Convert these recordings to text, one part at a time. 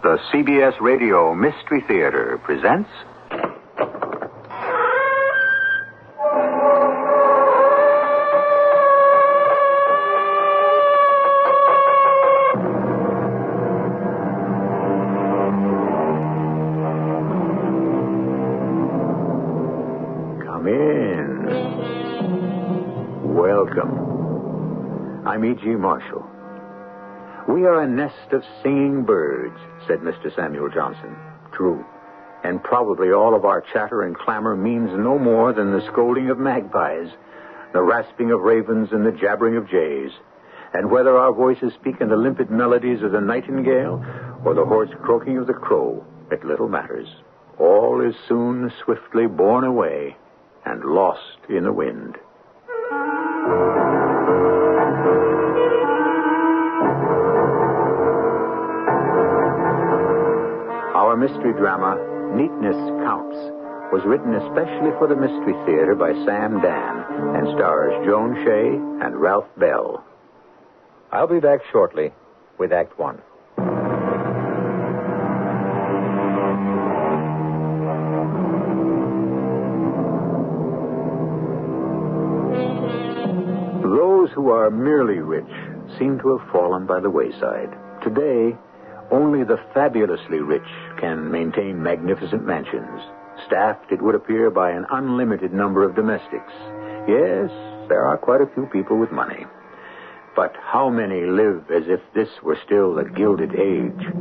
The CBS Radio Mystery Theater presents... Come in. Welcome. I'm E.G. Marshall. We are a nest of singing birds, said Mr. Samuel Johnson. True. And probably all of our chatter and clamor means no more than the scolding of magpies, the rasping of ravens, and the jabbering of jays. And whether our voices speak in the limpid melodies of the nightingale or the hoarse croaking of the crow, it little matters. All is soon swiftly borne away and lost in the wind. Our mystery drama, Neatness Counts, was written especially for the Mystery Theater by Sam Dan and stars Joan Shea and Ralph Bell. I'll be back shortly with Act One. Those who are merely rich seem to have fallen by the wayside. Today, only the fabulously rich can maintain magnificent mansions, staffed, it would appear, by an unlimited number of domestics. Yes, there are quite a few people with money. But how many live as if this were still the Gilded Age,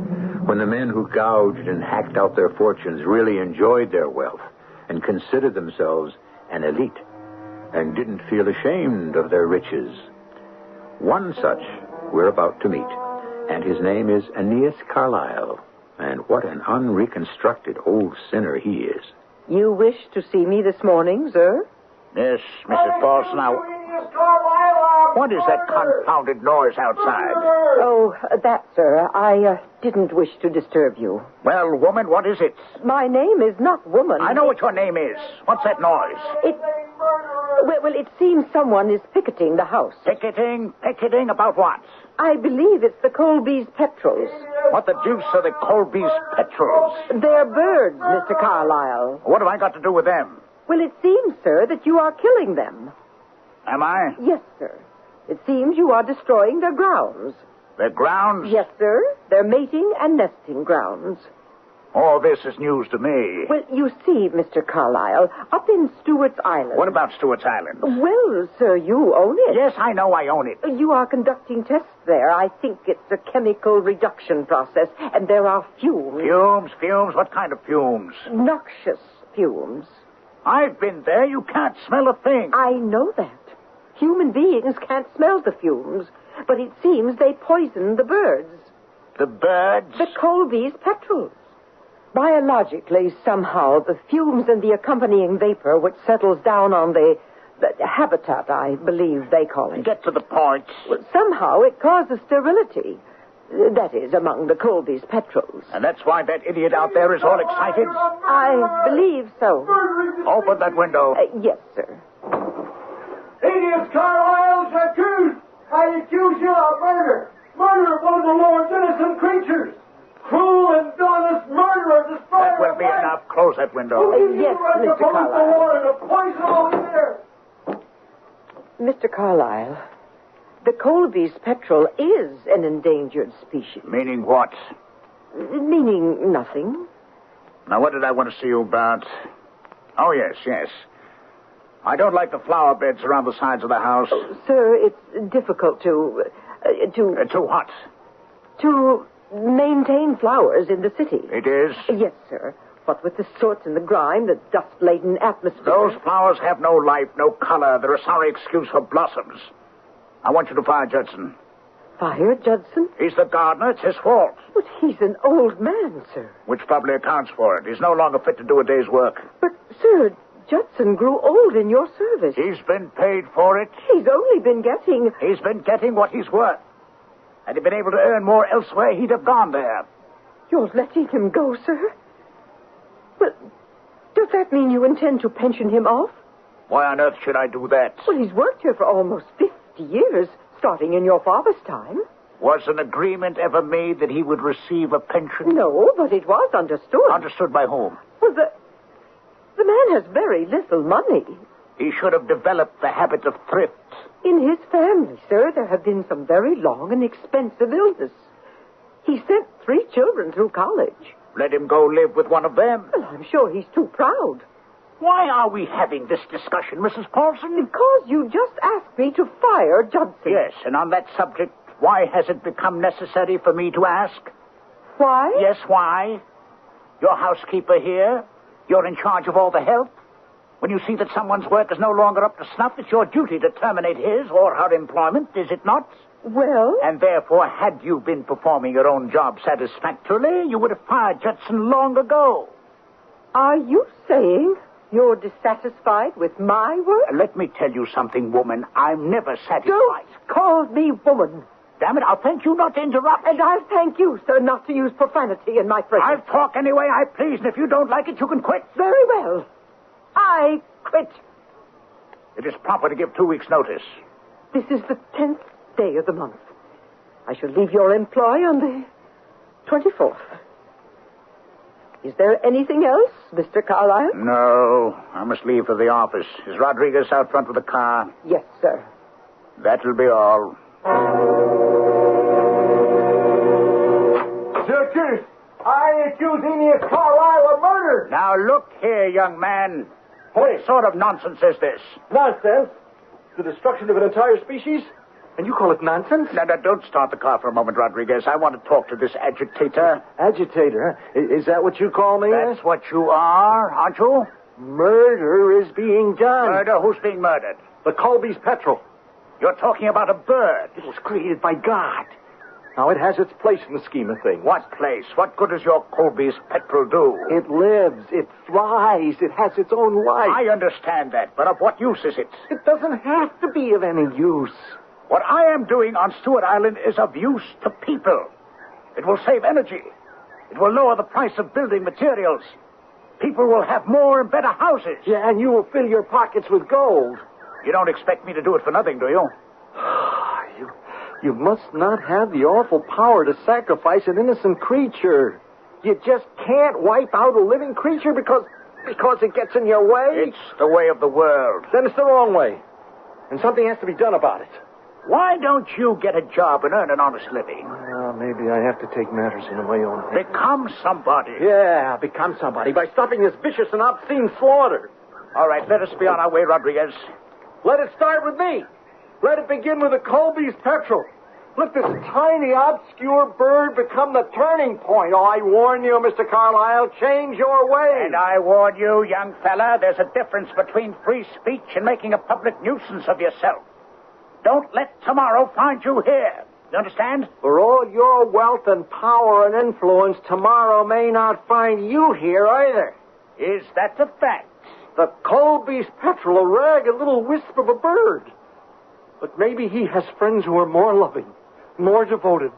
when the men who gouged and hacked out their fortunes really enjoyed their wealth and considered themselves an elite and didn't feel ashamed of their riches? One such we're about to meet. And his name is Aeneas Carlyle. And what an unreconstructed old sinner he is. You wish to see me this morning, sir? Yes, Mrs. Paulson. Now, what is that confounded noise outside? Oh, that, sir. I didn't wish to disturb you. Well, woman, what is it? My name is not woman. I know what your name is. What's that noise? Well, it seems someone is picketing the house. Picketing? Picketing about what? I believe it's the Colby's petrels. What the deuce are the Colby's petrels? They're birds, Mr. Carlyle. What have I got to do with them? Well, it seems, sir, that you are killing them. Am I? Yes, sir. It seems you are destroying their grounds. Their grounds? Yes, sir. Their mating and nesting grounds. All this is news to me. Well, you see, Mr. Carlyle, up in Stewart's Island... What about Stewart's Island? Well, sir, you own it. Yes, I know I own it. You are conducting tests there. I think it's a chemical reduction process, and there are fumes. Fumes? What kind of fumes? Noxious fumes. I've been there. You can't smell a thing. I know that. Human beings can't smell the fumes, but it seems they poison the birds. The birds? The Colby's petrels. Biologically, somehow, the fumes and the accompanying vapor, which settles down on the habitat, I believe they call it. Get to the point. Well, somehow it causes sterility. That is, among the Colby's petrels. And that's why that idiot out there is all excited? I believe so. Open that window. Yes, sir. Aeneas Carlyle is accused. I accuse you of murder. Murder of one of the Lord's innocent creatures. Cruel and villainous murder of destroyer. That will be enough. Close that window. Yes, Mr. Carlyle. Poison over there. Mr. Carlyle, the Colby's petrel is an endangered species. Meaning what? Meaning nothing. Now, what did I want to see you about? Oh, yes. I don't like the flower beds around the sides of the house. Sir, it's difficult to what? To maintain flowers in the city. It is? Yes, sir. What with the soot and the grime, the dust-laden atmosphere... Those flowers have no life, no color. They're a sorry excuse for blossoms. I want you to fire Judson. Fire Judson? He's the gardener. It's his fault. But he's an old man, sir. Which probably accounts for it. He's no longer fit to do a day's work. But, sir, Judson grew old in your service. He's been paid for it. He's only been getting... He's been getting what he's worth. Had he been able to earn more elsewhere, he'd have gone there. You're letting him go, sir? Well, does that mean you intend to pension him off? Why on earth should I do that? Well, he's worked here for almost 50 years, starting in your father's time. Was an agreement ever made that he would receive a pension? No, but it was understood. Understood by whom? Well, the man has very little money. He should have developed the habit of thrift. In his family, sir, there have been some very long and expensive illness. He sent 3 children through college. Let him go live with one of them. Well, I'm sure he's too proud. Why are we having this discussion, Mrs. Paulson? Because you just asked me to fire Judson. Yes, and on that subject, why has it become necessary for me to ask? Why? Yes, why? Your housekeeper here? You're in charge of all the help? When you see that someone's work is no longer up to snuff, it's your duty to terminate his or her employment, is it not? Well? And therefore, had you been performing your own job satisfactorily, you would have fired Judson long ago. Are you saying you're dissatisfied with my work? Let me tell you something, woman. I'm never satisfied. Don't call me woman. Damn it, I'll thank you not to interrupt. And I'll thank you, sir, not to use profanity in my presence. I'll talk any way I please, and if you don't like it, you can quit. Very well. I quit. It is proper to give 2 weeks' notice. This is the 10th day of the month. I shall leave your employ on the 24th. Is there anything else, Mr. Carlyle? No, I must leave for the office. Is Rodriguez out front with the car? Yes, sir. That'll be all. Sir, I accuse Neatness Carlyle of murder. Now, look here, young man. What sort of nonsense is this? Nonsense? The destruction of an entire species? And you call it nonsense? No, don't start the car for a moment, Rodriguez. I want to talk to this agitator. Agitator, huh? Is that what you call me? That's what you are, aren't you? Murder is being done. Murder? Who's being murdered? The Colby's petrel. You're talking about a bird. It was created by God. Now, it has its place in the scheme of things. What place? What good does your Colby's petrel do? It lives. It flies. It has its own life. I understand that, but of what use is it? It doesn't have to be of any use. What I am doing on Stewart Island is of use to people. It will save energy. It will lower the price of building materials. People will have more and better houses. Yeah, and you will fill your pockets with gold. You don't expect me to do it for nothing, do you? You must not have the awful power to sacrifice an innocent creature. You just can't wipe out a living creature because it gets in your way. It's the way of the world. Then it's the wrong way. And something has to be done about it. Why don't you get a job and earn an honest living? Well, maybe I have to take matters into my own hands. Become somebody. Yeah, become somebody by stopping this vicious and obscene slaughter. All right, let us be on our way, Rodriguez. Let it start with me. Let it begin with the Colby's petrel. Let this tiny, obscure bird become the turning point. Oh, I warn you, Mr. Carlyle, change your ways. And I warn you, young fella, there's a difference between free speech and making a public nuisance of yourself. Don't let tomorrow find you here. You understand? For all your wealth and power and influence, tomorrow may not find you here either. Is that a fact? The Colby's petrel, a ragged little wisp of a bird. But maybe he has friends who are more loving, more devoted,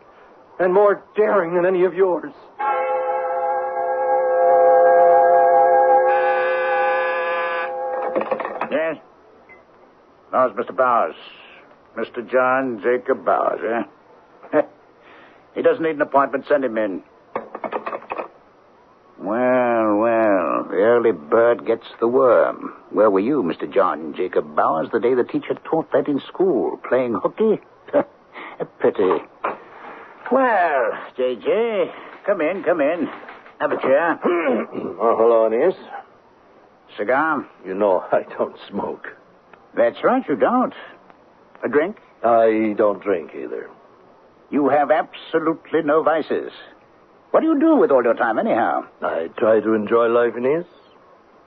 and more daring than any of yours. Yes? How's Mr. Bowers? Mr. John Jacob Bowers, eh? He doesn't need an appointment. Send him in. Well, the early bird gets the worm. Where were you, Mr. John Jacob Bowers, the day the teacher taught that in school, playing hooky? A pity. Well, J.J., come in. Have a chair. Oh, hello, Aeneas. Cigar? You know I don't smoke. That's right, you don't. A drink? I don't drink either. You have absolutely no vices. What do you do with all your time, anyhow? I try to enjoy life, Aeneas.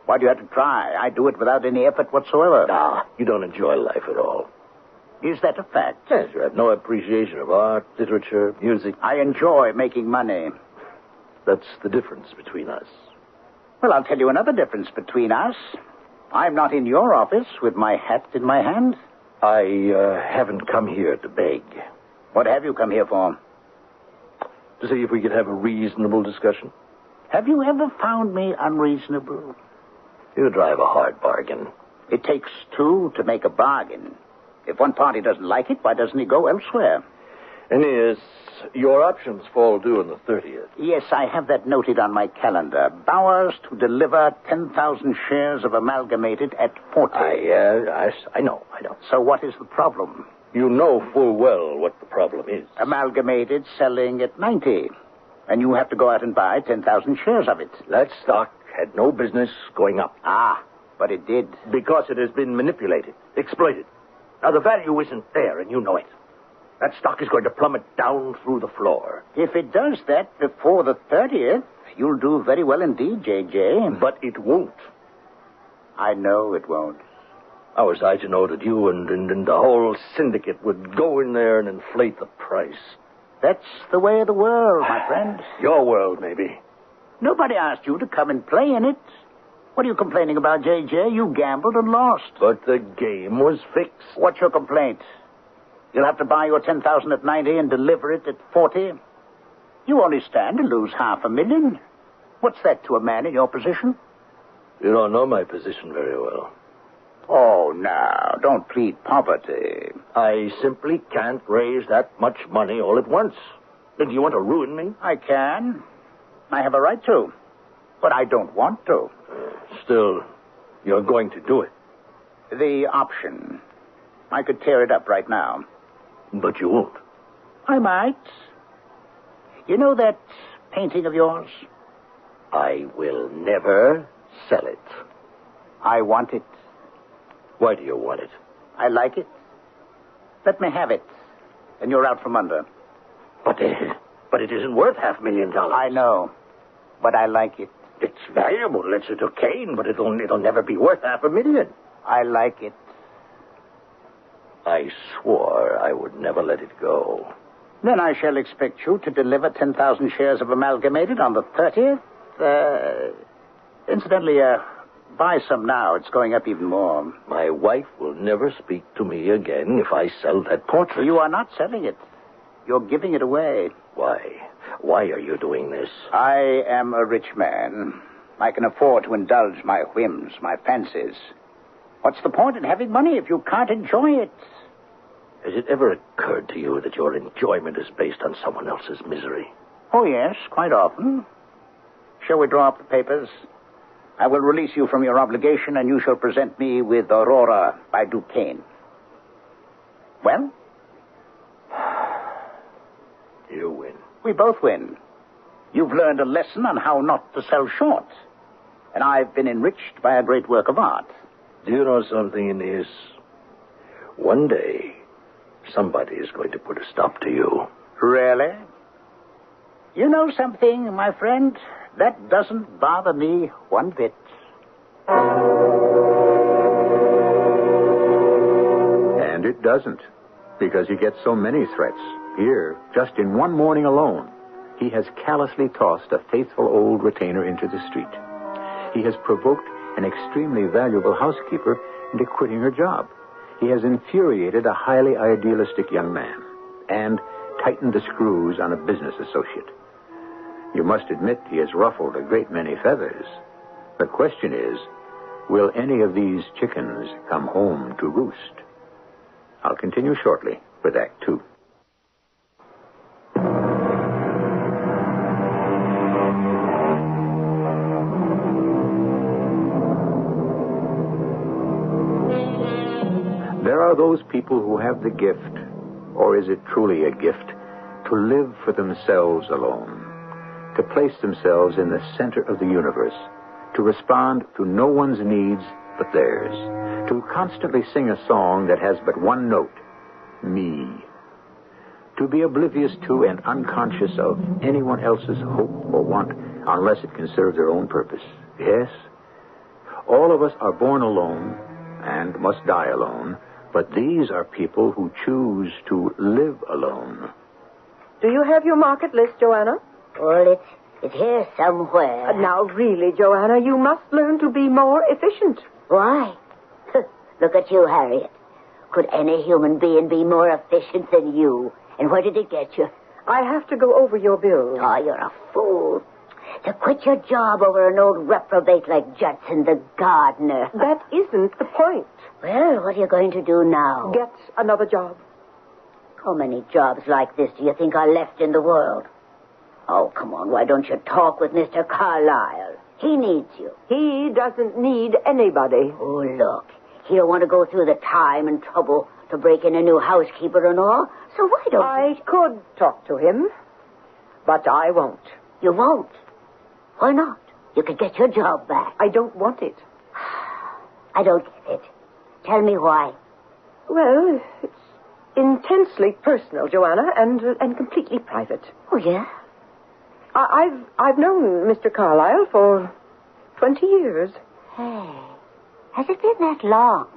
Why do you have to try? I do it without any effort whatsoever. Ah, you don't enjoy life at all. Is that a fact? Yes, you have no appreciation of art, literature, music. I enjoy making money. That's the difference between us. Well, I'll tell you another difference between us. I'm not in your office with my hat in my hand. I haven't come here to beg. What have you come here for? To see if we could have a reasonable discussion. Have you ever found me unreasonable? You drive a hard bargain. It takes two to make a bargain. If one party doesn't like it, why doesn't he go elsewhere? Aeneas, your options fall due on the 30th. Yes, I have that noted on my calendar. Bowers to deliver 10,000 shares of Amalgamated at 40. I know. So what is the problem? You know full well what the problem is. Amalgamated selling at 90. And you have to go out and buy 10,000 shares of it. That stock had no business going up. Ah, but it did. Because it has been manipulated, exploited. Now, the value isn't there, and you know it. That stock is going to plummet down through the floor. If it does that before the 30th, you'll do very well indeed, J.J. But it won't. I know it won't. How was I to know that you and the whole syndicate would go in there and inflate the price? That's the way of the world, my friend. Your world, maybe. Nobody asked you to come and play in it. What are you complaining about, J.J.? You gambled and lost. But the game was fixed. What's your complaint? You'll have to buy your 10,000 at 90 and deliver it at 40. You only stand to lose $500,000. What's that to a man in your position? You don't know my position very well. Oh, now, don't plead poverty. I simply can't raise that much money all at once. Then do you want to ruin me? I can. I have a right to. But I don't want to. Still, you're going to do it. The option. I could tear it up right now. But you won't. I might. You know that painting of yours? I will never sell it. I want it. Why do you want it? I like it. Let me have it. And you're out from under. But it isn't worth $500,000. I know. But I like it. It's valuable. It's a ducane, but it'll never be worth $500,000. I like it. I swore I would never let it go. Then I shall expect you to deliver 10,000 shares of Amalgamated on the 30th. Incidentally, buy some now. It's going up even more. My wife will never speak to me again if I sell that portrait. You are not selling it. You're giving it away. Why? Why are you doing this? I am a rich man. I can afford to indulge my whims, my fancies. What's the point in having money if you can't enjoy it? Has it ever occurred to you that your enjoyment is based on someone else's misery? Oh, yes, quite often. Shall we draw up the papers? I will release you from your obligation, and you shall present me with Aurora by Duquesne. Well? You win. We both win. You've learned a lesson on how not to sell short. And I've been enriched by a great work of art. Do you know something, Aeneas? One day, somebody is going to put a stop to you. Really? You know something, my friend? That doesn't bother me one bit. And it doesn't, because he gets so many threats. Here, just in one morning alone, he has callously tossed a faithful old retainer into the street. He has provoked an extremely valuable housekeeper into quitting her job. He has infuriated a highly idealistic young man and tightened the screws on a business associate. You must admit he has ruffled a great many feathers. The question is, will any of these chickens come home to roost? I'll continue shortly with Act 2. There are those people who have the gift, or is it truly a gift, to live for themselves alone, to place themselves in the center of the universe, to respond to no one's needs but theirs, to constantly sing a song that has but one note, me, to be oblivious to and unconscious of anyone else's hope or want unless it can serve their own purpose. Yes, all of us are born alone and must die alone, but these are people who choose to live alone. Do you have your market list, Joanna? Well, it's here somewhere. Now, really, Joanna, you must learn to be more efficient. Why? Look at you, Harriet. Could any human being be more efficient than you? And where did it get you? I have to go over your bills. Oh, you're a fool. To quit your job over an old reprobate like Judson the gardener. That isn't the point. Well, what are you going to do now? Get another job. How many jobs like this do you think are left in the world? Oh, come on, why don't you talk with Mr. Carlyle? He needs you. He doesn't need anybody. Oh, look, he don't want to go through the time and trouble to break in a new housekeeper and all, so why don't I could talk to him, but I won't. You won't? Why not? You could get your job back. I don't want it. I don't get it. Tell me why. Well, it's intensely personal, Joanna, and completely private. Oh, yeah? I've known Mr. Carlyle for 20 years. Hey, has it been that long?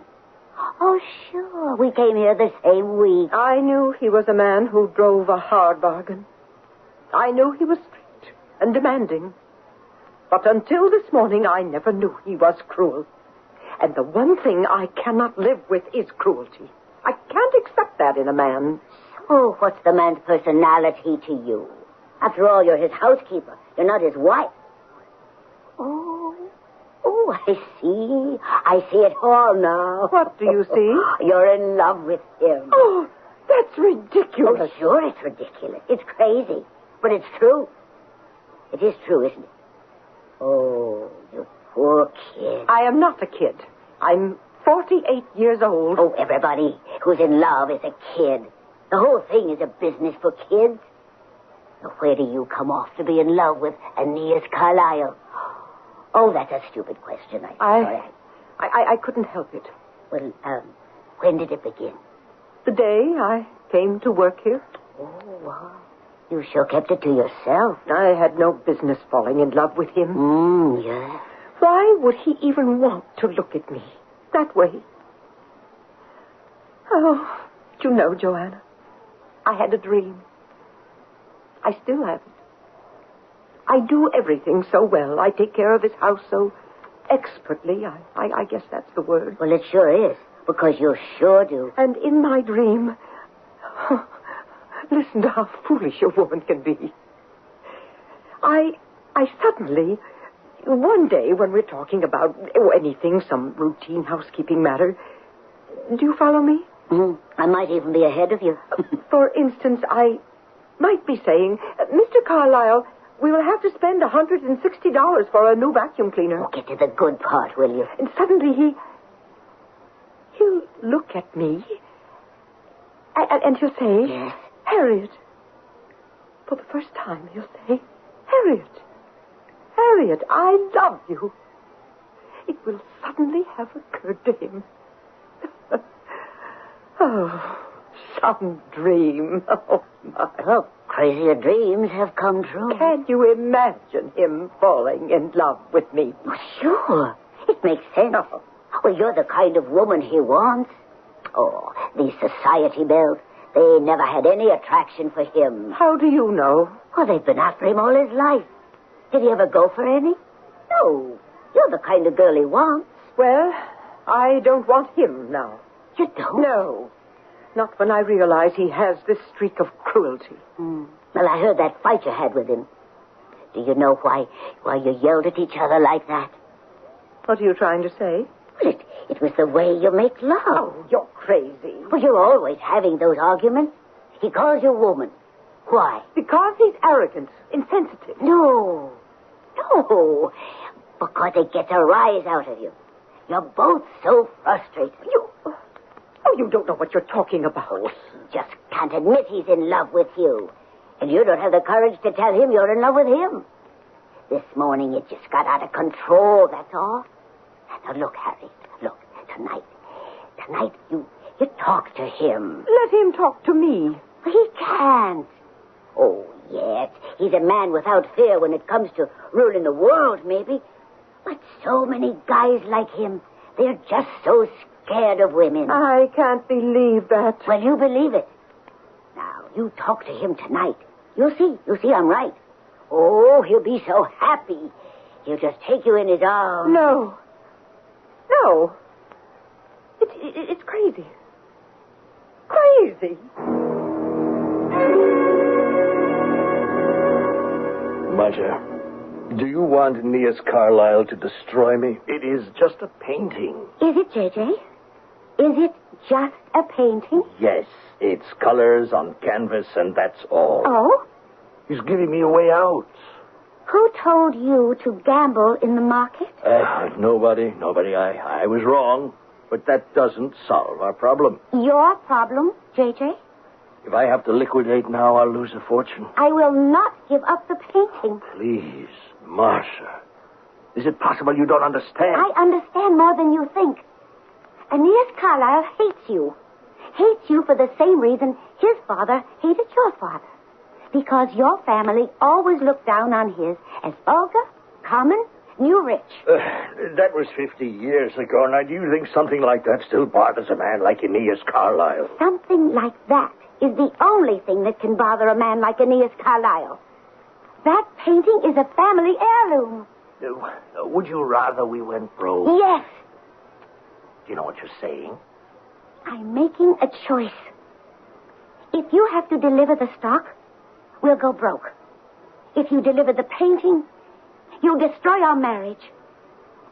Oh, sure. We came here the same week. I knew he was a man who drove a hard bargain. I knew he was strict and demanding. But until this morning, I never knew he was cruel. And the one thing I cannot live with is cruelty. I can't accept that in a man. So, what's the man's personality to you? After all, you're his housekeeper. You're not his wife. Oh, I see. I see it all now. What do you see? You're in love with him. Oh, that's ridiculous. Oh, sure, it's ridiculous. It's crazy. But it's true. It is true, isn't it? Oh, you poor kid. I am not a kid. I'm 48 years old. Oh, everybody who's in love is a kid. The whole thing is a business for kids. Now, where do you come off to be in love with Aeneas Carlyle? Oh, that's a stupid question. I couldn't help it. Well, when did it begin? The day I came to work here. Oh, wow. You sure kept it to yourself. I had no business falling in love with him. Yeah. Why would he even want to look at me that way? Oh, you know, Joanna, I had a dream. I still have it. I do everything so well. I take care of his house so expertly. I guess that's the word. Well, it sure is, because you sure do. And in my dream, listen to how foolish a woman can be. I suddenly, one day when we're talking about anything, some routine housekeeping matter, do you follow me? I might even be ahead of you. For instance, I might be saying, Mr. Carlyle, we will have to spend $160 for a new vacuum cleaner. Oh, get to the good part, will you? And suddenly he'll look at me and he'll say, Yes. Harriet. For the first time, he'll say, Harriet, I love you. It will suddenly have occurred to him. Oh, some dream. Oh, my. Oh, crazier dreams have come true. Can you imagine him falling in love with me? Oh, sure. It makes sense. Oh. Well, you're the kind of woman he wants. Oh, these society bells, they never had any attraction for him. How do you know? Well, they've been after him all his life. Did he ever go for any? No. You're the kind of girl he wants. Well, I don't want him now. You don't? No. Not when I realize he has this streak of cruelty. Well, I heard that fight you had with him. Do you know why you yelled at each other like that? What are you trying to say? Well, it was the way you make love. Oh, you're crazy. Well, you're always having those arguments. He calls you woman. Why? Because he's arrogant, insensitive. No. Because it gets a rise out of you. You're both so frustrated. You don't know what you're talking about. He just can't admit he's in love with you. And you don't have the courage to tell him you're in love with him. This morning it just got out of control, that's all. Now look, Harry, look, tonight you talk to him. Let him talk to me. He can't. Oh, yes, he's a man without fear when it comes to ruling the world, maybe. But so many guys like him, they're just so scared of women. I can't believe that. Well, you believe it. Now, you talk to him tonight. You'll see I'm right. Oh, he'll be so happy. He'll just take you in his arms. No. It's crazy. Crazy. Marcia, do you want Aeneas Carlyle to destroy me? It is just a painting. Is it, J.J.? Is it just a painting? Yes, It's colors on canvas, and that's all. Oh? He's giving me a way out. Who told you to gamble in the market? Nobody. I was wrong. But that doesn't solve our problem. Your problem, J.J.? If I have to liquidate now, I'll lose a fortune. I will not give up the painting. Please, Marcia. Is it possible you don't understand? I understand more than you think. Aeneas Carlyle hates you. Hates you for the same reason his father hated your father. Because your family always looked down on his as vulgar, common, new rich. That was 50 years ago. Now, do you think something like that still bothers a man like Aeneas Carlyle? Something like that is the only thing that can bother a man like Aeneas Carlyle. That painting is a family heirloom. Would you rather we went broke? Yes. Do you know what you're saying? I'm making a choice. If you have to deliver the stock, we'll go broke. If you deliver the painting, you'll destroy our marriage.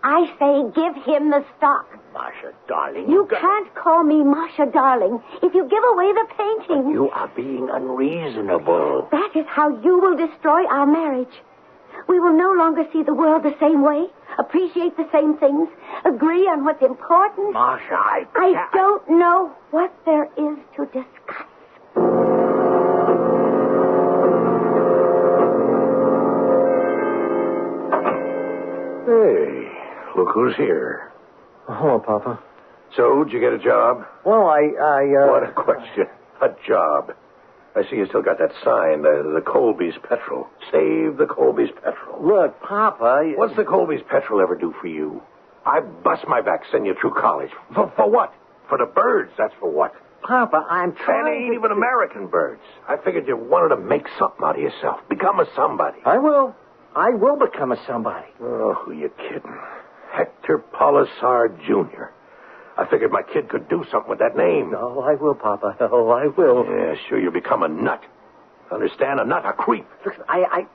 I say give him the stock. Marcia, darling. You can't call me Marcia, darling, if you give away the painting. But you are being unreasonable. That is how you will destroy our marriage. We will no longer see the world the same way, appreciate the same things, agree on what's important. Marcia, I don't know what there is to discuss. Hey, look who's here. Hello, Papa. So, did you get a job? Well, What a question. A job. I see you still got that sign, the Colby's Petrol. Save the Colby's Petrol. Look, Papa... What's the Colby's Petrol ever do for you? I bust my back, send you through college. For what? For the birds, that's for what. Papa, I'm And trying they ain't even American birds. I figured you wanted to make something out of yourself. Become a somebody. I will become a somebody. Oh, who you kidding? Hector Polisar Jr. I figured my kid could do something with that name. Oh, I will, Papa. Oh, I will. Yeah, sure, you'll become a nut. Understand? A nut, a creep. Listen, I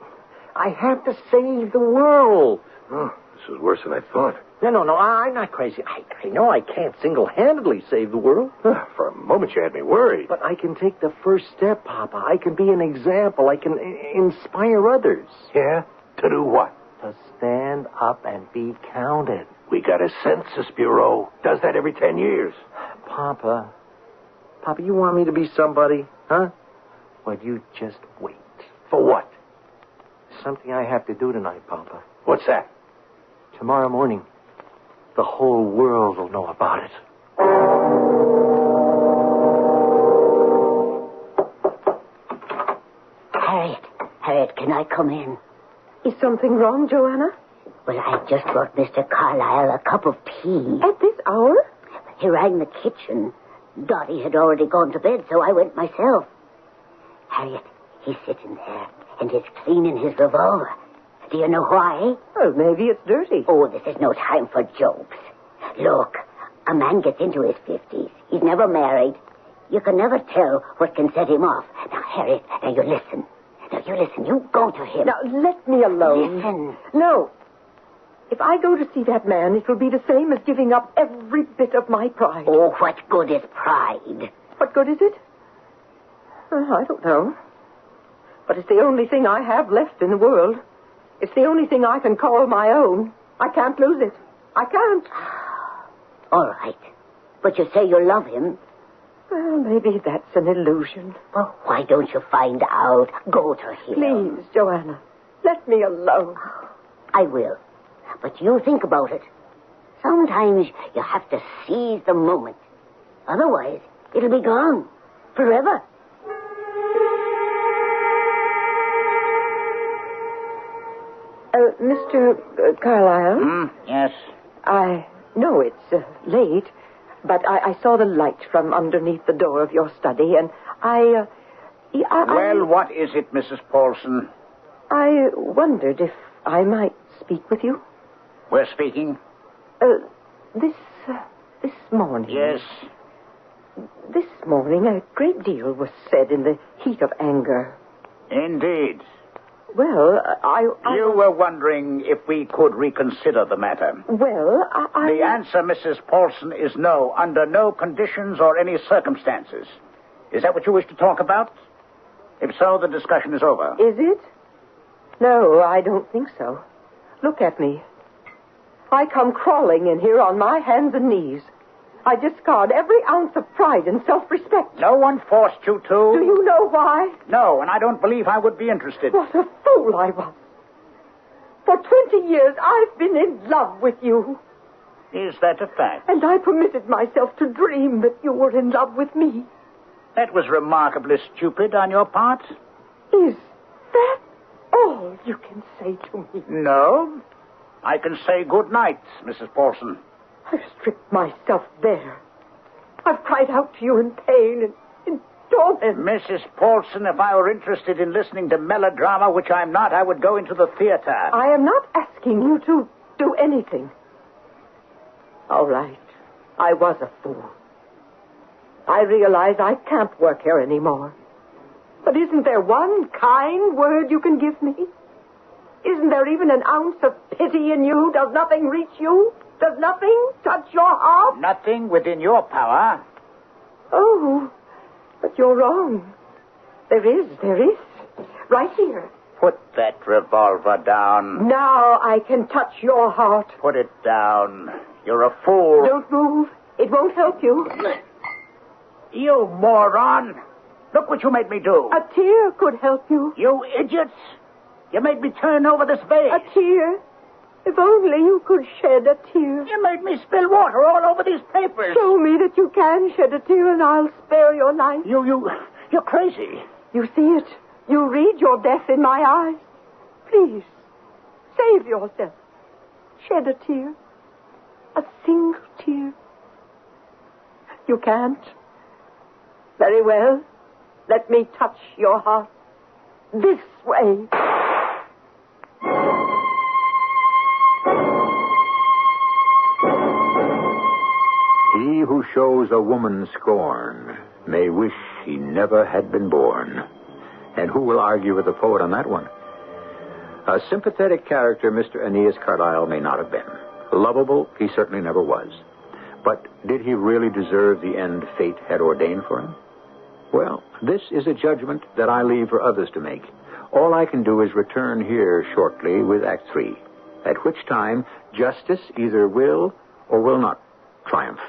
have to save the world. Oh, this is worse than I thought. No, I'm not crazy. I know I can't single-handedly save the world. For a moment, you had me worried. But I can take the first step, Papa. I can be an example. I can inspire others. Yeah? To do what? To stand up and be counted. We got a census bureau. Does that every 10 years. Papa, you want me to be somebody, huh? Well, you just wait. For what? Something I have to do tonight, Papa. What's that? Tomorrow morning, the whole world will know about it. Harriet, can I come in? Is something wrong, Joanna? Well, I just brought Mr. Carlyle a cup of tea. At this hour? He rang the kitchen. Dottie had already gone to bed, so I went myself. Harriet, he's sitting there, and he's cleaning his revolver. Do you know why? Well, maybe it's dirty. Oh, this is no time for jokes. Look, a man gets into his 50s. He's never married. You can never tell what can set him off. Now, Harriet, you listen. You go to him. Now, let me alone. Listen. No. If I go to see that man, it will be the same as giving up every bit of my pride. Oh, what good is pride? What good is it? I don't know. But it's the only thing I have left in the world. It's the only thing I can call my own. I can't lose it. I can't. All right. But you say you love him. Well, maybe that's an illusion. Well, why don't you find out? Go to him. Please, Joanna, let me alone. I will. But you think about it. Sometimes you have to seize the moment. Otherwise, it'll be gone. Forever. Mr. Carlyle? Yes? I know it's late, but I saw the light from underneath the door of your study, and Well, what is it, Mrs. Paulson? I wondered if I might speak with you. We're speaking? This morning. Yes. This morning, a great deal was said in the heat of anger. Indeed. Well, You were wondering if we could reconsider the matter. Well, The answer, Mrs. Paulson, is no, under no conditions or any circumstances. Is that what you wish to talk about? If so, the discussion is over. Is it? No, I don't think so. Look at me. I come crawling in here on my hands and knees. I discard every ounce of pride and self-respect. No one forced you to. Do you know why? No, and I don't believe I would be interested. What a fool I was. For 20 years, I've been in love with you. Is that a fact? And I permitted myself to dream that you were in love with me. That was remarkably stupid on your part. Is that all you can say to me? No. I can say good night, Mrs. Paulson. I've stripped myself bare. I've cried out to you in pain and in torment. Mrs. Paulson, if I were interested in listening to melodrama, which I'm not, I would go into the theater. I am not asking you to do anything. All right. I was a fool. I realize I can't work here anymore. But isn't there one kind word you can give me? Isn't there even an ounce of pity in you? Does nothing reach you? Does nothing touch your heart? Nothing within your power. Oh, but you're wrong. There is. Right here. Put that revolver down. Now I can touch your heart. Put it down. You're a fool. Don't move. It won't help you. You moron. Look what you made me do. A tear could help you. You idiots. You made me turn over this vase. A tear? If only you could shed a tear. You made me spill water all over these papers. Show me that you can shed a tear and I'll spare your life. You're crazy. You see it. You read your death in my eyes. Please, save yourself. Shed a tear. A single tear. You can't. Very well. Let me touch your heart. This way. He who shows a woman scorn may wish he never had been born. And who will argue with the poet on that one? A sympathetic character Mr. Aeneas Carlyle may not have been. Lovable, he certainly never was. But did he really deserve the end fate had ordained for him? Well, this is a judgment that I leave for others to make. All I can do is return here shortly with Act 3, at which time justice either will or will not triumph.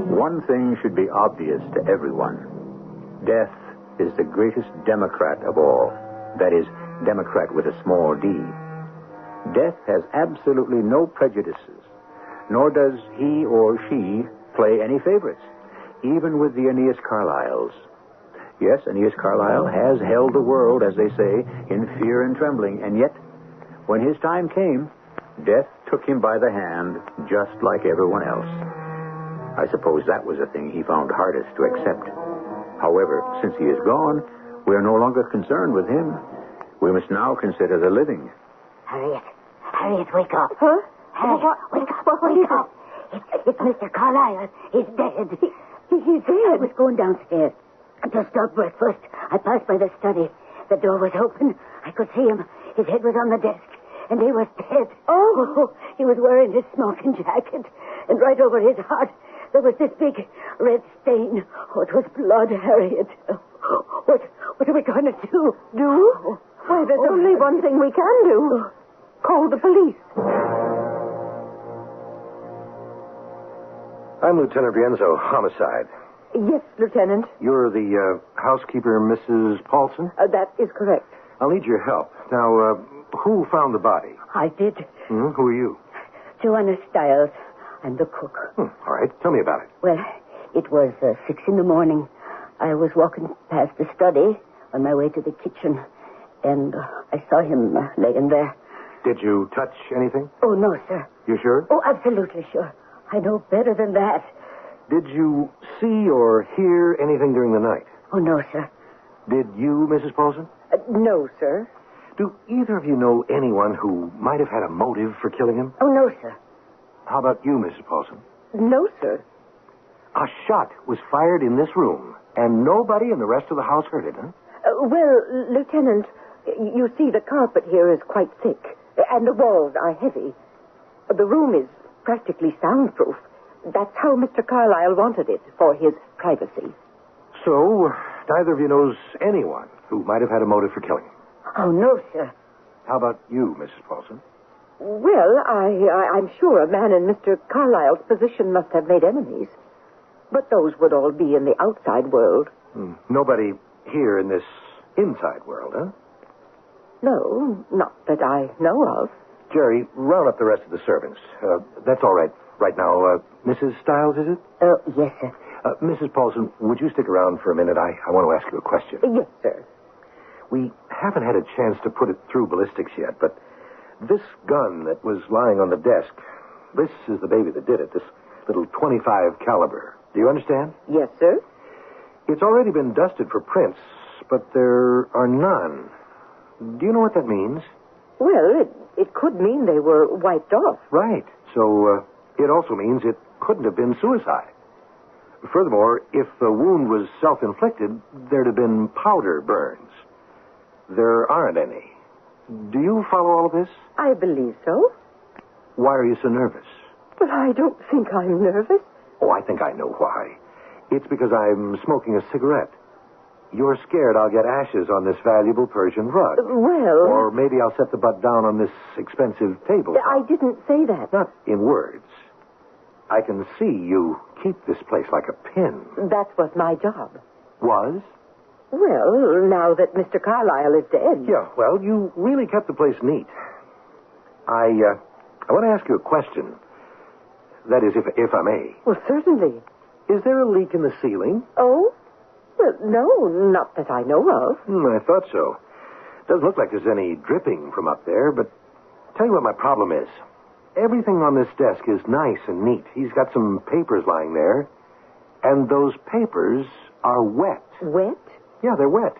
One thing should be obvious to everyone. Death is the greatest Democrat of all. That is, Democrat with a small d. Death has absolutely no prejudices, nor does he or she play any favorites, even with the Aeneas Carlyles. Yes, Aeneas Carlyle has held the world, as they say, in fear and trembling, and yet, when his time came, death took him by the hand, just like everyone else. I suppose that was the thing he found hardest to accept. However, since he is gone, we are no longer concerned with him. We must now consider the living. Harriet, wake up. Huh? Harriet, wake up. It's Mr. Carlyle. He's dead. He's dead? I was going downstairs to start breakfast. I passed by the study. The door was open. I could see him. His head was on the desk, and he was dead. Oh. He was wearing his smoking jacket, and right over his heart, there was this big red stain. Oh, it was blood, Harriet. What are we going to do? Do? Why, there's only one thing we can do. Call the police. I'm Lieutenant Rienzo, homicide. Yes, Lieutenant. You're the housekeeper, Mrs. Paulson? That is correct. I'll need your help. Now, who found the body? I did. Who are you? Joanna Stiles. I'm the cook. All right. Tell me about it. Well, it was 6 a.m. I was walking past the study on my way to the kitchen, and I saw him laying there. Did you touch anything? Oh, no, sir. You sure? Oh, absolutely sure. I know better than that. Did you see or hear anything during the night? Oh, no, sir. Did you, Mrs. Paulson? No, sir. Do either of you know anyone who might have had a motive for killing him? Oh, no, sir. How about you, Mrs. Paulson? No, sir. A shot was fired in this room, and nobody in the rest of the house heard it, huh? Well, Lieutenant, You see, the carpet here is quite thick, and the walls are heavy. The room is practically soundproof. That's how Mr. Carlyle wanted it, for his privacy. So, neither of you knows anyone who might have had a motive for killing him. Oh, no, sir. How about you, Mrs. Paulson? Well, I'm sure a man in Mr. Carlyle's position must have made enemies. But those would all be in the outside world. Nobody here in this inside world, huh? No, not that I know of. Jerry, round up the rest of the servants. That's all right now. Mrs. Stiles, is it? Yes, sir. Mrs. Paulson, would you stick around for a minute? I want to ask you a question. Yes, sir. We haven't had a chance to put it through ballistics yet, but this gun that was lying on the desk, this is the baby that did it, this little .25 caliber. Do you understand? Yes, sir. It's already been dusted for prints, but there are none. Do you know what that means? Well, it could mean they were wiped off. Right. So, it also means it couldn't have been suicide. Furthermore, if the wound was self-inflicted, there'd have been powder burns. There aren't any. Do you follow all of this? I believe so. Why are you so nervous? But I don't think I'm nervous. Oh, I think I know why. It's because I'm smoking a cigarette. You're scared I'll get ashes on this valuable Persian rug. Well... Or maybe I'll set the butt down on this expensive table. I didn't say that. Not in words. I can see you keep this place like a pin. That was my job. Was? Well, now that Mr. Carlyle is dead... Yeah, well, you really kept the place neat. I want to ask you a question. That is, if I may. Well, certainly. Is there a leak in the ceiling? Oh? Well, no, not that I know of. I thought so. Doesn't look like there's any dripping from up there, but tell you what my problem is. Everything on this desk is nice and neat. He's got some papers lying there, and those papers are wet. Wet? Yeah, they're wet.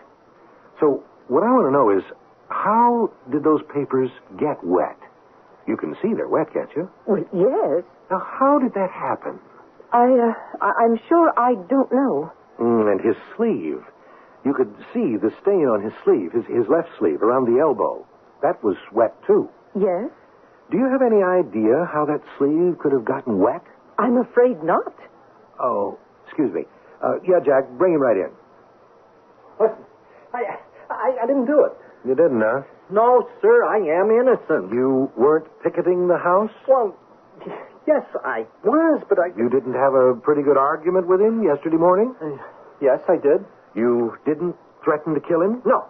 So what I want to know is, how did those papers get wet? You can see they're wet, can't you? Well, yes. Now, how did that happen? I'm sure I don't know. And his sleeve. You could see the stain on his sleeve, his left sleeve, around the elbow. That was wet, too. Yes? Do you have any idea how that sleeve could have gotten wet? I'm afraid not. Oh, excuse me. Yeah, Jack, bring him right in. Listen, I didn't do it. You didn't, huh? No, sir, I am innocent. You weren't picketing the house? Well, yes, I was, but I... You didn't have a pretty good argument with him yesterday morning? Yes, I did. You didn't threaten to kill him? No,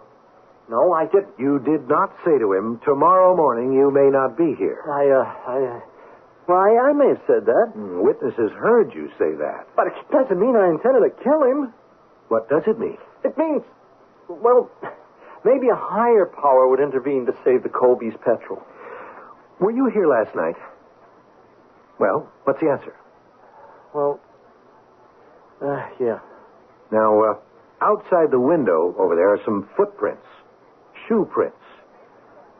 I didn't. You did not say to him, tomorrow morning you may not be here. I may have said that. Witnesses heard you say that. But it doesn't mean I intended to kill him. What does it mean? It means, well, maybe a higher power would intervene to save the Colby's petrol. Were you here last night? Well, what's the answer? Well, yeah. Now, outside the window over there are some footprints, shoe prints.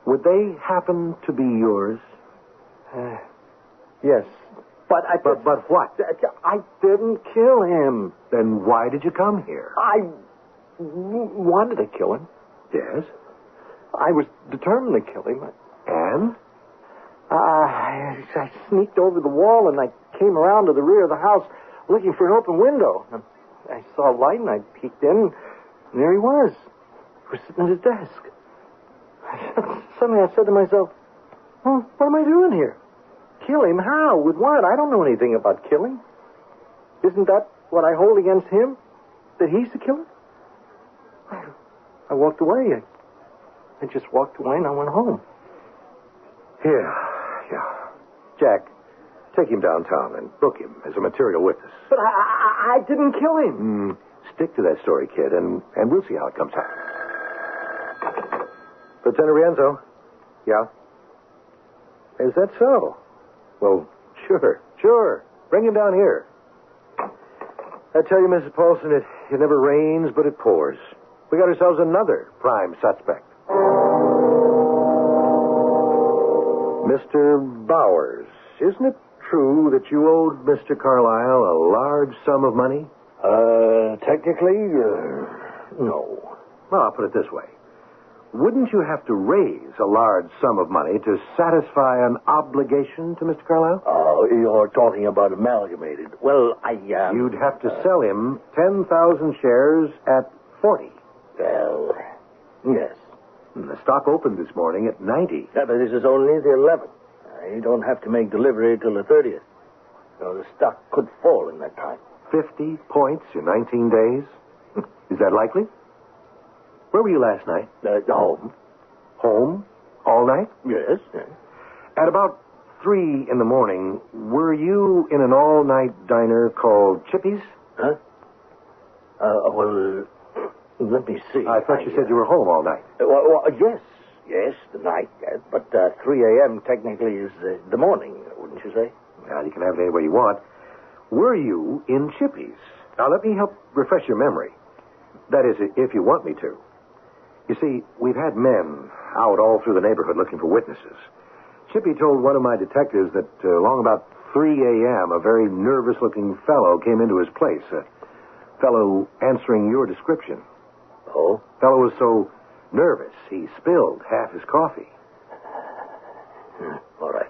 Would they happen to be yours? Yes. But what? I didn't kill him. Then why did you come here? I wanted to kill him. Yes? I was determined to kill him. And? I sneaked over the wall and I came around to the rear of the house looking for an open window. I saw a light and I peeked in, and there he was. He was sitting at his desk. Suddenly I said to myself, well, what am I doing here? Kill him? How? With what? I don't know anything about killing. Isn't that what I hold against him? That he's the killer? I walked away. I just walked away and I went home. Yeah. Jack, take him downtown and book him as a material witness. But I didn't kill him. Stick to that story, kid, and we'll see how it comes out. Lieutenant Rienzo? Yeah? Is that so? Well, sure. Bring him down here. I tell you, Mrs. Paulson, it never rains, but it pours. We got ourselves another prime suspect. Mr. Bowers, isn't it true that you owed Mr. Carlyle a large sum of money? Technically, no. Well, I'll put it this way. wouldn't you have to raise a large sum of money to satisfy an obligation to Mr. Carlyle? Oh, you're talking about Amalgamated. Well, You'd have to sell him 10,000 shares at 40. Well, yes. And the stock opened this morning at 90. Yeah, but this is only the 11th. You don't have to make delivery till the 30th. So the stock could fall in that time. 50 points in 19 days? Is that likely? Where were you last night? Home. Home? All night? Yes. At about 3 in the morning, were you in an all-night diner called Chippy's? Huh? Well, let me see. I thought you said you were home all night. Yes, the night. But 3 a.m. technically is the morning, wouldn't you say? Well, you can have it any way you want. Were you in Chippy's? Now, let me help refresh your memory. That is, if you want me to. You see, we've had men out all through the neighborhood looking for witnesses. Chippy told one of my detectives that along about 3 a.m., a very nervous-looking fellow came into his place. A fellow answering your description. Oh? Fellow was so nervous, he spilled half his coffee. All right.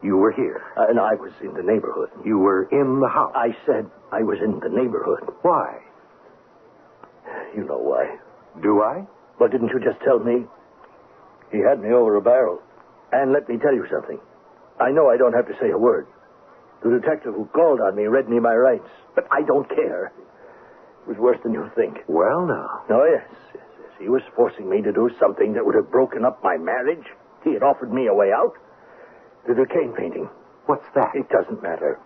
You were here. And I was in the neighborhood. You were in the house. I said I was in the neighborhood. Why? You know why. Do I? Well, didn't you just tell me? He had me over a barrel. And let me tell you something. I know I don't have to say a word. The detective who called on me read me my rights. But I don't care. It was worse than you think. Well, now. Oh, yes. He was forcing me to do something that would have broken up my marriage. He had offered me a way out. The cane painting. What's that? It doesn't matter.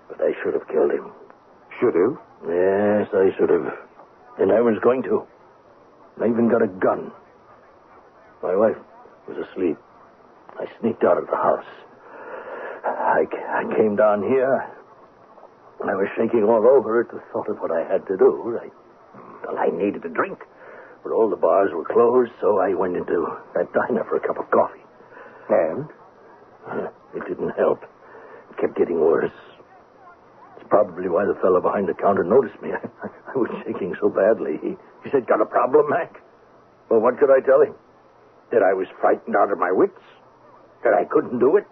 But I should have killed him. Should have? Yes, I should have. And I was going to. I even got a gun. My wife was asleep. I sneaked out of the house. I came down here. I was shaking all over at the thought of what I had to do. I needed a drink. But all the bars were closed, so I went into that diner for a cup of coffee. And? It didn't help. It kept getting worse. It's probably why the fellow behind the counter noticed me. I was shaking so badly. He said, "Got a problem, Mac?" Well, what could I tell him? That I was frightened out of my wits? That I couldn't do it?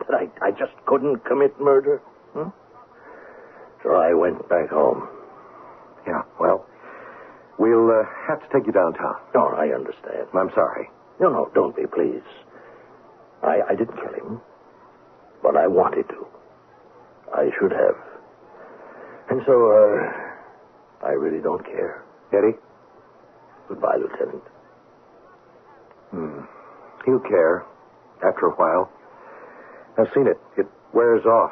That I just couldn't commit murder? So I went back home. Yeah, well, we'll have to take you downtown. Oh, I understand. I'm sorry. No, don't be, please. I didn't kill him, but I wanted to. I should have. And so, I really don't care. Eddie? Goodbye, Lieutenant. He'll care after a while. I've seen it. It wears off.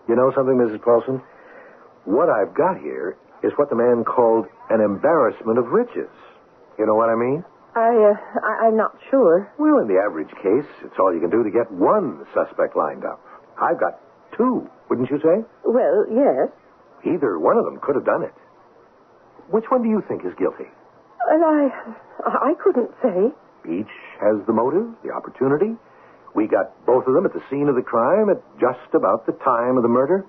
You know something, Mrs. Paulson? What I've got here is what the man called an embarrassment of riches. You know what I mean? I'm not sure. Well, in the average case, it's all you can do to get one suspect lined up. I've got two, wouldn't you say? Well, yes. Either one of them could have done it. Which one do you think is guilty? Well, I couldn't say. Each has the motive, the opportunity. We got both of them at the scene of the crime at just about the time of the murder.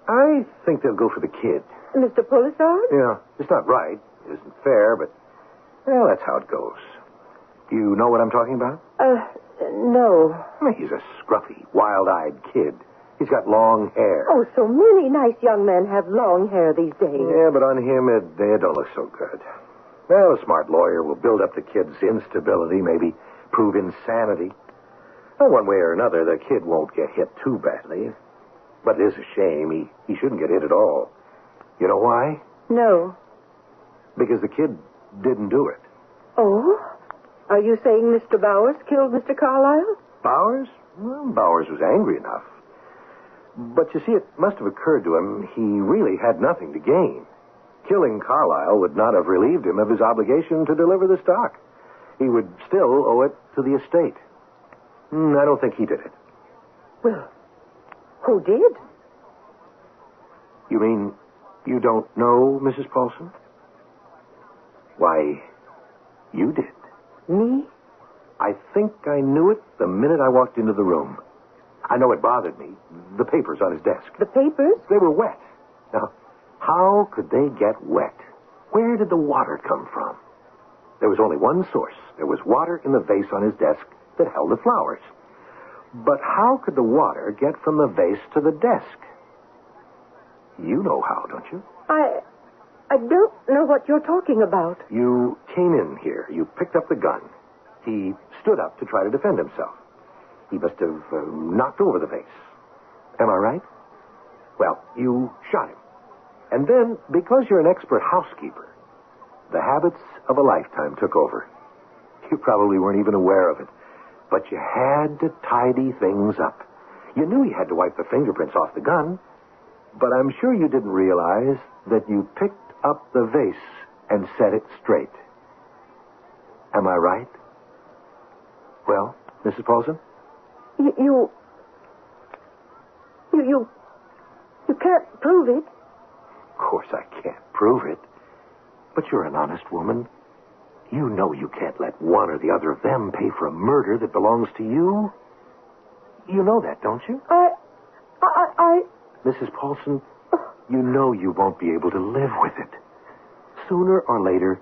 I think they'll go for the kid. Mr. Pulsar? Yeah, it's not right. It isn't fair, but, well, that's how it goes. You know what I'm talking about? No. He's a scruffy, wild-eyed kid. He's got long hair. Oh, so many nice young men have long hair these days. Yeah, but on him, it don't look so good. Well, a smart lawyer will build up the kid's instability, maybe prove insanity. Well, one way or another, the kid won't get hit too badly. But it is a shame. He shouldn't get hit at all. You know why? No. Because the kid didn't do it. Oh? Are you saying Mr. Bowers killed Mr. Carlyle? Bowers? Well, Bowers was angry enough. But you see, it must have occurred to him he really had nothing to gain. Killing Carlyle would not have relieved him of his obligation to deliver the stock. He would still owe it to the estate. I don't think he did it. Well, who did? You mean you don't know, Mrs. Paulson? Why, you did. Me? I think I knew it the minute I walked into the room. I know it bothered me. The papers on his desk. The papers? They were wet. Now, how could they get wet? Where did the water come from? There was only one source. There was water in the vase on his desk that held the flowers. But how could the water get from the vase to the desk? You know how, don't you? I don't know what you're talking about. You came in here. You picked up the gun. He stood up to try to defend himself. He must have knocked over the vase. Am I right? Well, you shot him. And then, because you're an expert housekeeper, the habits of a lifetime took over. You probably weren't even aware of it. But you had to tidy things up. You knew you had to wipe the fingerprints off the gun. But I'm sure you didn't realize that you picked up the vase and set it straight. Am I right? Well, Mrs. Paulson? You can't prove it. Of course I can't prove it. But you're an honest woman. You know you can't let one or the other of them pay for a murder that belongs to you. You know that, don't you? Mrs. Paulson, you know you won't be able to live with it. Sooner or later,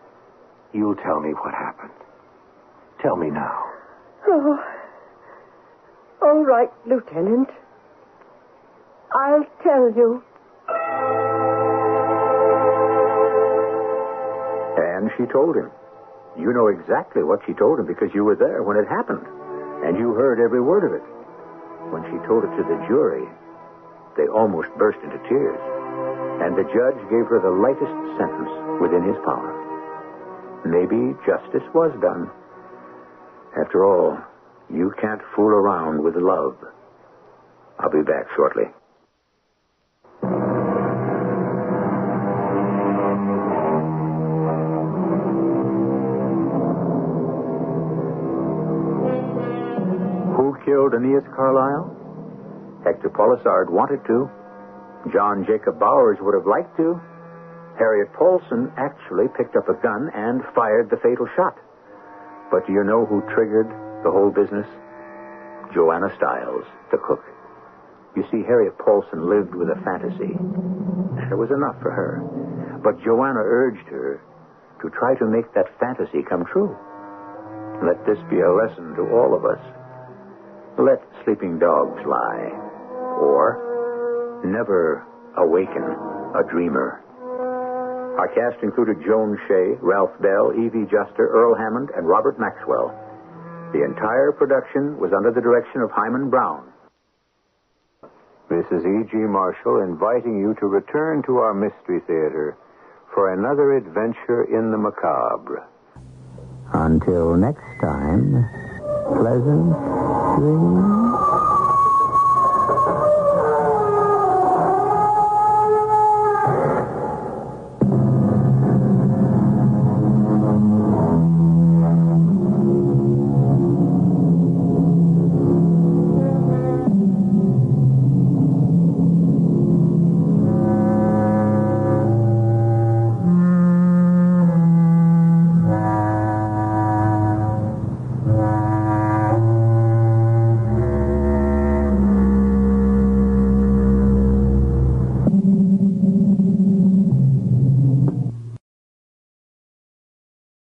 you'll tell me what happened. Tell me now. Oh. All right, Lieutenant. I'll tell you. And she told him. You know exactly what she told him because you were there when it happened. And you heard every word of it. When she told it to the jury, they almost burst into tears. And the judge gave her the lightest sentence within his power. Maybe justice was done. After all, you can't fool around with love. I'll be back shortly. Who killed Aeneas Carlyle? Hector Polisard wanted to. John Jacob Bowers would have liked to. Harriet Paulson actually picked up a gun and fired the fatal shot. But do you know who triggered the whole business? Joanna Stiles, the cook. You see, Harriet Paulson lived with a fantasy, and it was enough for her. But Joanna urged her to try to make that fantasy come true. Let this be a lesson to all of us. Let sleeping dogs lie, or never awaken a dreamer. Our cast included Joan Shea, Ralph Bell, Evie Juster, Earl Hammond, and Robert Maxwell. The entire production was under the direction of Hyman Brown. Mrs. E.G. Marshall inviting you to return to our Mystery Theater for another adventure in the macabre. Until next time, pleasant dreams.